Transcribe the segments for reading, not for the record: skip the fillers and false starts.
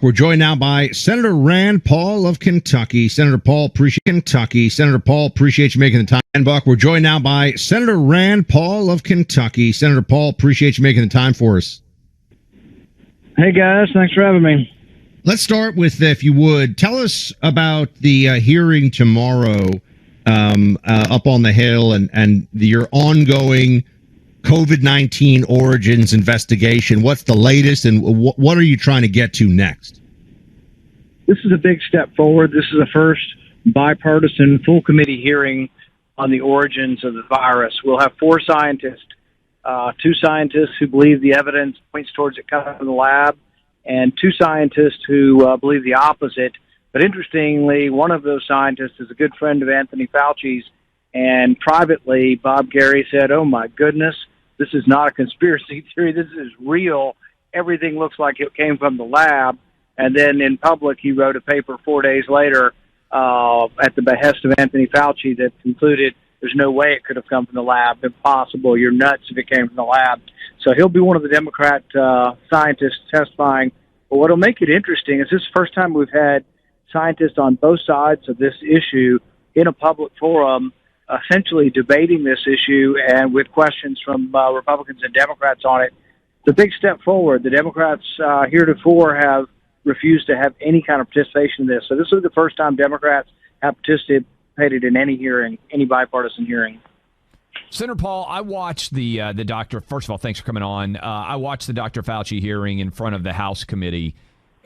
We're joined now by Senator Rand Paul of Kentucky. Senator Paul, appreciate you making the time. And Buck, we're joined now by Senator Rand Paul of Kentucky. Senator Paul, appreciate you making the time for us. Hey guys, thanks for having me. Let's start with, if you would, tell us about the hearing tomorrow up on the Hill and your ongoing COVID-19 origins investigation. What's the latest, and what are you trying to get to next? This is a big step forward. This is the first bipartisan full committee hearing on the origins of the virus. We'll have four scientists, two scientists who believe the evidence points towards it coming from the lab, and two scientists who believe the opposite. But interestingly, one of those scientists is a good friend of Anthony Fauci's, and privately, Bob Gary said, "Oh my goodness, this is not a conspiracy theory. This is real. Everything looks like it came from the lab." And then in public, he wrote a paper 4 days later at the behest of Anthony Fauci that concluded there's no way it could have come from the lab. Impossible. You're nuts if it came from the lab. So he'll be one of the Democrat scientists testifying. But what'll make it interesting is this is the first time we've had scientists on both sides of this issue in a public forum essentially debating this issue and with questions from Republicans and Democrats on it. It's a big step forward. The Democrats heretofore have refused to have any kind of participation in this. So this will be the first time Democrats have participated in any hearing, any bipartisan hearing. Senator Paul, I watched the doctor. First of all, thanks for coming on. I watched the Dr. Fauci hearing in front of the House committee.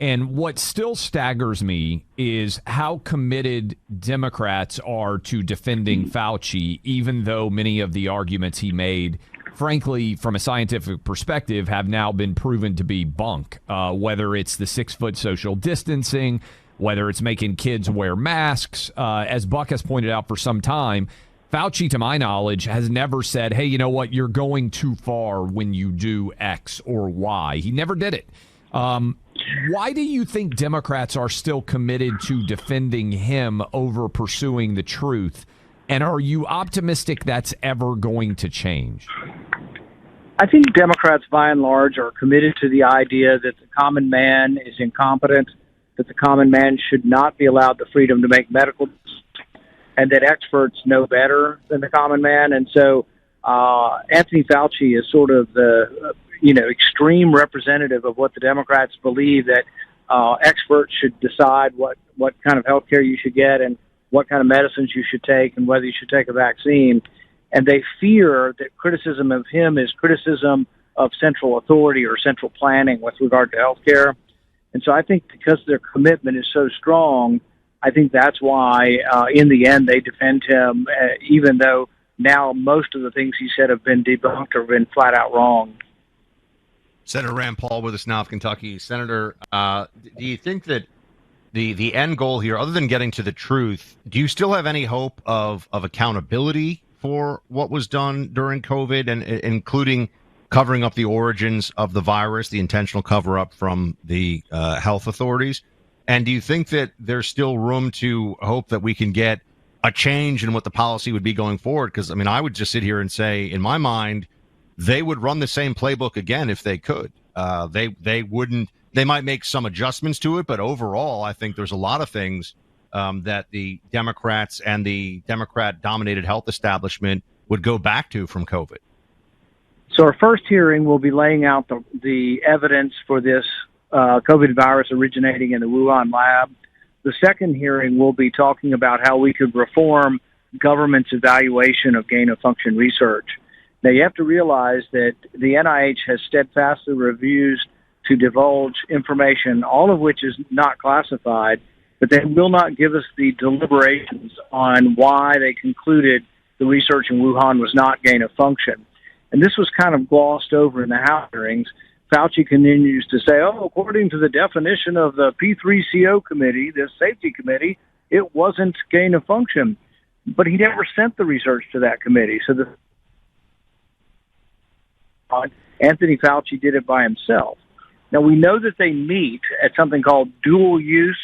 And what still staggers me is how committed Democrats are to defending Fauci, even though many of the arguments he made, frankly, from a scientific perspective, have now been proven to be bunk, whether it's the 6-foot social distancing, whether it's making kids wear masks. As Buck has pointed out for some time, Fauci, to my knowledge, has never said, hey, you know what, you're going too far when you do X or Y. He never did it. Why do you think Democrats are still committed to defending him over pursuing the truth? And are you optimistic that's ever going to change? I think Democrats, by and large, are committed to the idea that the common man is incompetent, that the common man should not be allowed the freedom to make medical decisions, and that experts know better than the common man. And so Anthony Fauci is sort of the extreme representative of what the Democrats believe, that experts should decide what kind of health care you should get and what kind of medicines you should take and whether you should take a vaccine. And they fear that criticism of him is criticism of central authority or central planning with regard to health care. And so I think because their commitment is so strong, I think that's why in the end they defend him, even though now most of the things he said have been debunked or been flat out wrong. Senator Rand Paul with us now of Kentucky. Senator, do you think that the end goal here, other than getting to the truth, do you still have any hope of accountability for what was done during COVID, and including covering up the origins of the virus, the intentional cover-up from the health authorities? And do you think that there's still room to hope that we can get a change in what the policy would be going forward? Because, I mean, I would just sit here and say, in my mind, they would run the same playbook again if they could. They wouldn't. They might make some adjustments to it, but overall, I think there's a lot of things that the Democrats and the Democrat-dominated health establishment would go back to from COVID. So our first hearing will be laying out the evidence for this COVID virus originating in the Wuhan lab. The second hearing will be talking about how we could reform government's evaluation of gain-of-function research. Now, you have to realize that the NIH has steadfastly refused to divulge information, all of which is not classified, but they will not give us the deliberations on why they concluded the research in Wuhan was not gain of function. And this was kind of glossed over in the House hearings. Fauci continues to say, according to the definition of the P3CO committee, this safety committee, it wasn't gain of function. But he never sent the research to that committee. So Anthony Fauci did it by himself. Now, we know that they meet at something called dual-use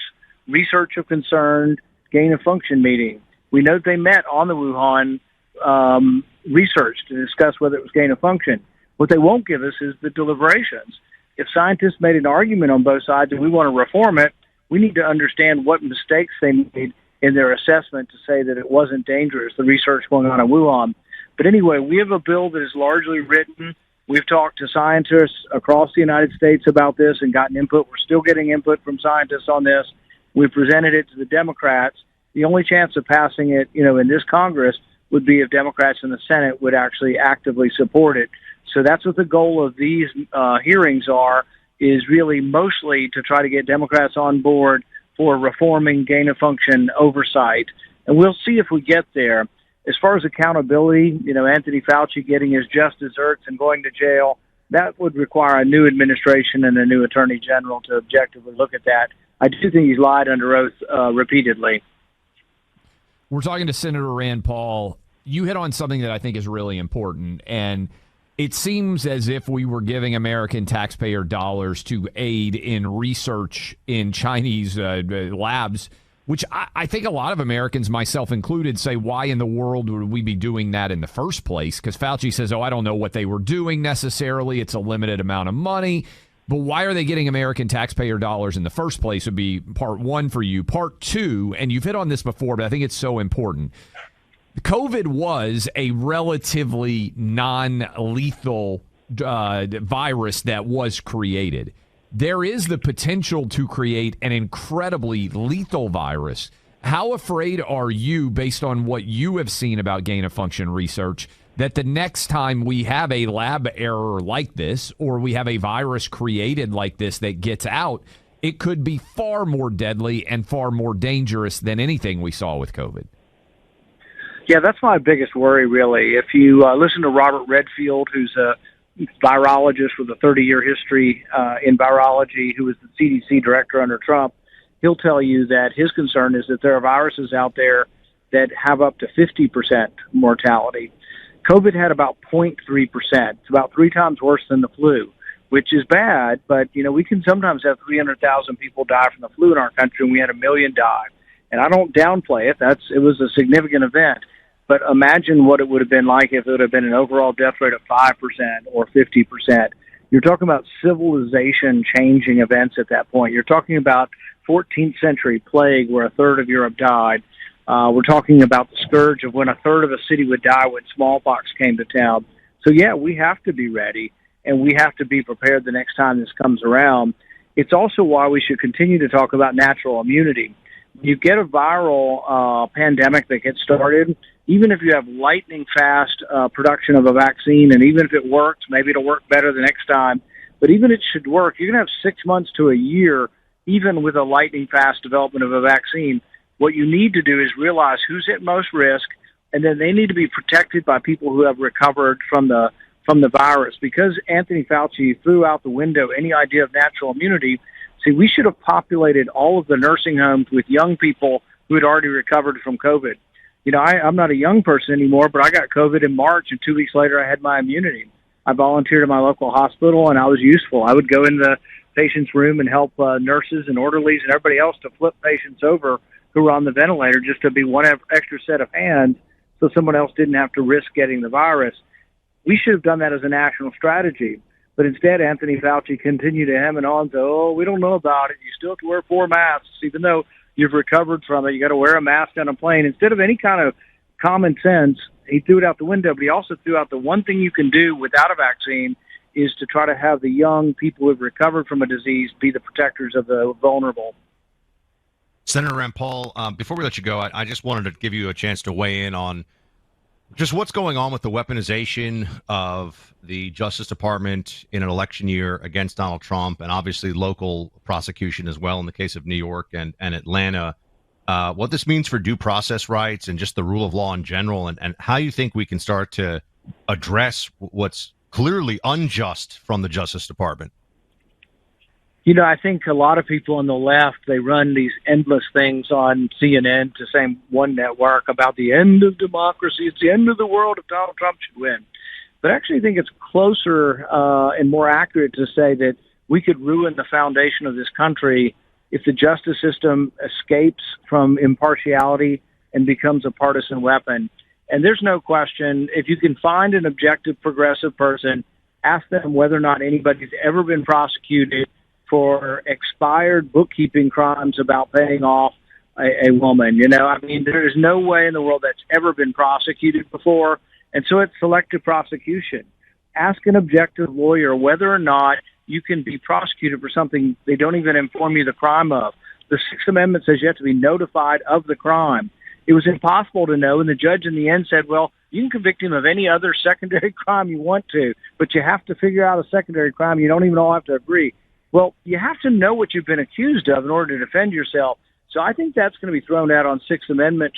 research of concern gain-of-function meeting. We know they met on the Wuhan research to discuss whether it was gain-of-function. What they won't give us is the deliberations. if scientists made an argument on both sides and we want to reform it, we need to understand what mistakes they made in their assessment to say that it wasn't dangerous, the research going on in Wuhan. But anyway, we have a bill that is largely written. We've talked to scientists across the United States about this and gotten input. We're still getting input from scientists on this. We've presented it to the Democrats. The only chance of passing it, in this Congress would be if Democrats in the Senate would actually actively support it. So that's what the goal of these hearings are, is really mostly to try to get Democrats on board for reforming gain-of-function oversight. And we'll see if we get there. As far as accountability, Anthony Fauci getting his just desserts and going to jail, that would require a new administration and a new attorney general to objectively look at that. I do think he's lied under oath repeatedly. We're talking to Senator Rand Paul. You hit on something that I think is really important, and it seems as if we were giving American taxpayer dollars to aid in research in Chinese labs, which I think a lot of Americans, myself included, say, why in the world would we be doing that in the first place? Because Fauci says, I don't know what they were doing necessarily. It's a limited amount of money. But why are they getting American taxpayer dollars in the first place would be part one for you. Part two, and you've hit on this before, but I think it's so important. COVID was a relatively non-lethal virus that was created. There is the potential to create an incredibly lethal virus. How afraid are you, based on what you have seen about gain-of-function research, that the next time we have a lab error like this, or we have a virus created like this that gets out, it could be far more deadly and far more dangerous than anything we saw with COVID? Yeah, that's my biggest worry, really. If you listen to Robert Redfield, who's a virologist with a 30-year history in virology, who was the CDC director under Trump, he'll tell you that his concern is that there are viruses out there that have up to 50% mortality. COVID had about 0.3%. It's about 3 times worse than the flu, which is bad, but, we can sometimes have 300,000 people die from the flu in our country, and we had 1 million die. And I don't downplay it. It was a significant event. But imagine what it would have been like if it would have been an overall death rate of 5% or 50%. You're talking about civilization-changing events at that point. You're talking about 14th century plague where a third of Europe died. We're talking about the scourge of when a third of a city would die when smallpox came to town. So, yeah, we have to be ready, and we have to be prepared the next time this comes around. It's also why we should continue to talk about natural immunity. You get a viral pandemic that gets started, even if you have lightning-fast production of a vaccine, and even if it works, maybe it'll work better the next time, but even if it should work, you're going to have 6 months to a year, even with a lightning-fast development of a vaccine. What you need to do is realize who's at most risk, and then they need to be protected by people who have recovered from the virus. Because Anthony Fauci threw out the window any idea of natural immunity, we should have populated all of the nursing homes with young people who had already recovered from COVID. I'm not a young person anymore, but I got COVID in March, and 2 weeks later I had my immunity. I volunteered at my local hospital, and I was useful. I would go in the patient's room and help nurses and orderlies and everybody else to flip patients over who were on the ventilator just to be one extra set of hands so someone else didn't have to risk getting the virus. We should have done that as a national strategy. But instead, Anthony Fauci continued to hem and haw and say, we don't know about it. You still have to wear 4 masks. Even though you've recovered from it, you got to wear a mask on a plane. Instead of any kind of common sense, he threw it out the window, but he also threw out the one thing you can do without a vaccine is to try to have the young people who have recovered from a disease be the protectors of the vulnerable. Senator Rand Paul, before we let you go, I just wanted to give you a chance to weigh in on just what's going on with the weaponization of the Justice Department in an election year against Donald Trump, and obviously local prosecution as well in the case of New York and Atlanta. What this means for due process rights and just the rule of law in general, and how you think we can start to address what's clearly unjust from the Justice Department. I think a lot of people on the left, they run these endless things on CNN to say one network about the end of democracy. It's the end of the world if Donald Trump should win. But I actually think it's closer and more accurate to say that we could ruin the foundation of this country if the justice system escapes from impartiality and becomes a partisan weapon. And there's no question, if you can find an objective progressive person Ask them whether or not anybody's ever been prosecuted for expired bookkeeping crimes about paying off a woman. You know, I mean, there is no way in the world that's ever been prosecuted before. And so it's selective prosecution. Ask an objective lawyer whether or not you can be prosecuted for something they don't even inform you the crime of. The Sixth Amendment says you have to be notified of the crime. It was impossible to know, and the judge in the end said, well, you can convict him of any other secondary crime you want to, but you have to figure out a secondary crime. You don't even all have to agree. Well, you have to know what you've been accused of in order to defend yourself. So I think that's going to be thrown out on Sixth Amendment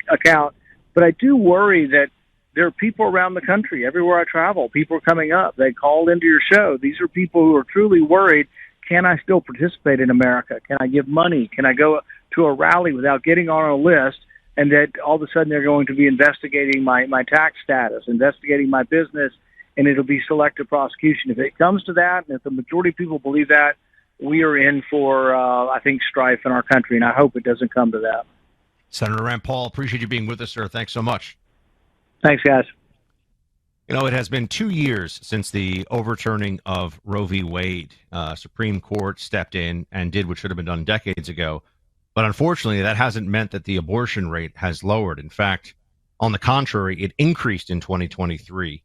account. But I do worry that there are people around the country, everywhere I travel, people are coming up. They called into your show. These are people who are truly worried. Can I still participate in America? Can I give money? Can I go to a rally without getting on a list? And that all of a sudden they're going to be investigating my tax status, investigating my business, and it'll be selective prosecution. If it comes to that, and if the majority of people believe that, we are in for, I think, strife in our country, and I hope it doesn't come to that. Senator Rand Paul, appreciate you being with us, sir. Thanks so much. Thanks, guys. You know, it has been 2 years since the overturning of Roe v. Wade. Supreme Court stepped in and did what should have been done decades ago. But unfortunately, that hasn't meant that the abortion rate has lowered. In fact, on the contrary, it increased in 2023.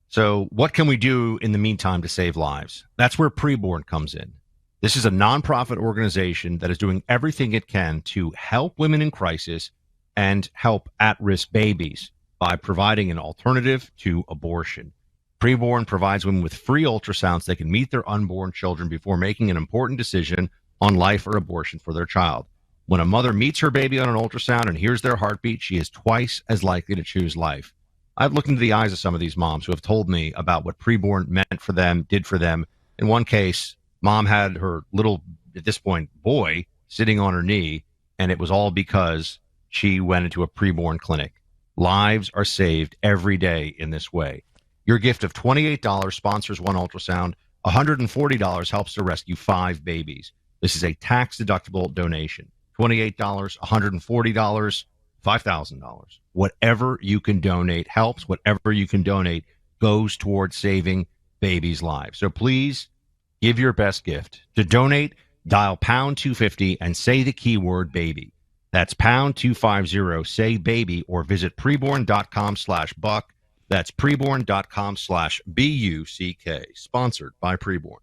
So what can we do in the meantime to save lives? That's where Preborn comes in. This is a nonprofit organization that is doing everything it can to help women in crisis and help at-risk babies by providing an alternative to abortion. Preborn provides women with free ultrasounds. They can meet their unborn children before making an important decision on life or abortion for their child. When a mother meets her baby on an ultrasound and hears their heartbeat, she is twice as likely to choose life. I've looked into the eyes of some of these moms who have told me about what Preborn meant for them, did for them. In one case, mom had her little, at this point, boy sitting on her knee, and it was all because she went into a preborn clinic. Lives are saved every day in this way. Your gift of $28 sponsors one ultrasound. $140 helps to rescue 5 babies. This is a tax-deductible donation. $28, $140, $5,000. Whatever you can donate helps. Whatever you can donate goes towards saving babies' lives. So please give your best gift. To donate, dial pound 250 and say the keyword baby. That's pound 250, say baby, or visit preborn.com/buck. That's preborn.com/BUCK. Sponsored by Preborn.